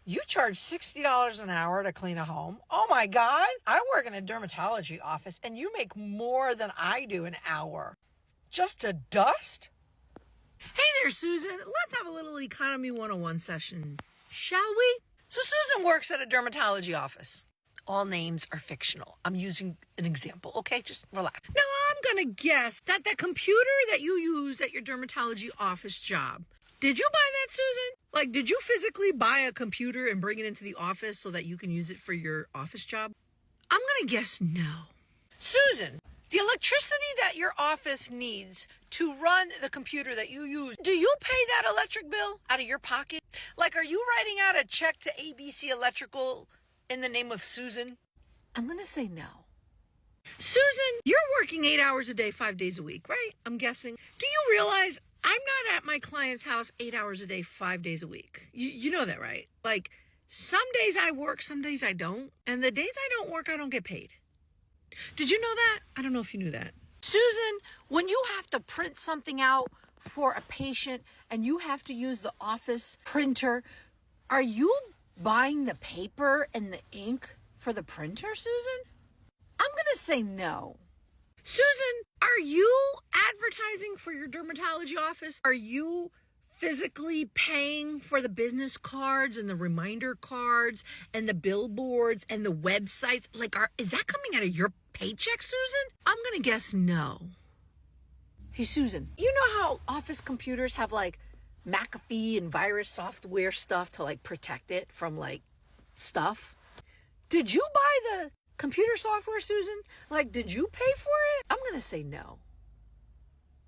You charge $60 an hour to clean a home? Oh my God. I work in a dermatology office and you make more than I do an hour. Just to dust? Hey there, Susan. Let's have a little Economy 101 session, shall we? So Susan works at a dermatology office. All names are fictional. I'm using an example, okay? Just relax. Now I'm gonna guess that the computer that you use at your dermatology office job, did you buy that, Susan? Like, did you physically buy a computer and bring it into the office so that you can use it for your office job? I'm gonna guess no. Susan, the electricity that your office needs to run the computer that you use, do you pay that electric bill out of your pocket? Like, are you writing out a check to ABC Electrical in the name of Susan? I'm gonna say no. Susan, you're working 8 hours a day, 5 days a week, right? I'm guessing. Do you realize I'm not at my client's house 8 hours a day, 5 days a week? You know that, right? Like, some days I work, some days I don't. And the days I don't work, I don't get paid. Did you know that? I don't know if you knew that. Susan, when you have to print something out for a patient and you have to use the office printer, are you buying the paper and the ink for the printer, Susan? I'm going to say no. Susan, are you advertising for your dermatology office? Are you physically paying for the business cards and the reminder cards and the billboards and the websites? Like, is that coming out of your paycheck, Susan? I'm going to guess no. Hey, Susan, you know how office computers have like McAfee and virus software stuff to like protect it from like stuff? Did you buy the computer software, Susan? Like, did you pay for it? I'm going to say no.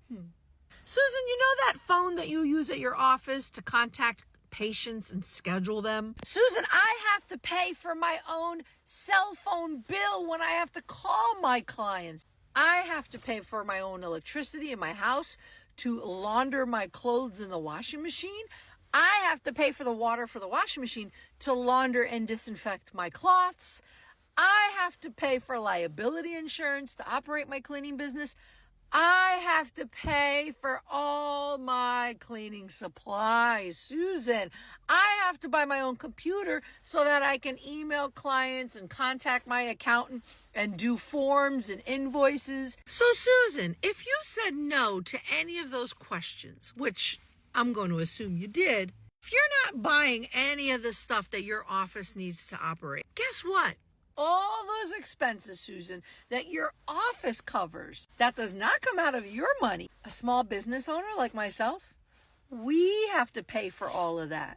Susan, you know that phone that you use at your office to contact patients and schedule them? Susan, I have to pay for my own cell phone bill when I have to call my clients. I have to pay for my own electricity in my house to launder my clothes in the washing machine. I have to pay for the water for the washing machine to launder and disinfect my cloths. I have to pay for liability insurance to operate my cleaning business. I have to pay for all my cleaning supplies. Susan, I have to buy my own computer so that I can email clients and contact my accountant and do forms and invoices. So Susan, if you said no to any of those questions, which I'm going to assume you did, if you're not buying any of the stuff that your office needs to operate, guess what? All those expenses, Susan, that your office covers, that does not come out of your money. A small business owner like myself, we have to pay for all of that.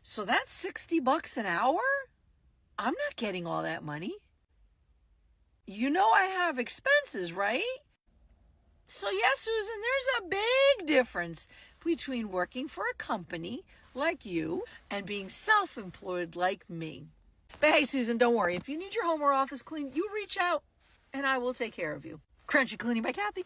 So that's $60 an hour? I'm not getting all that money. You know I have expenses, right? So yes, Susan, there's a big difference between working for a company like you and being self-employed like me. But hey, Susan, don't worry. If you need your home or office cleaned, you reach out and I will take care of you. Crunchy Cleaning by Kathy.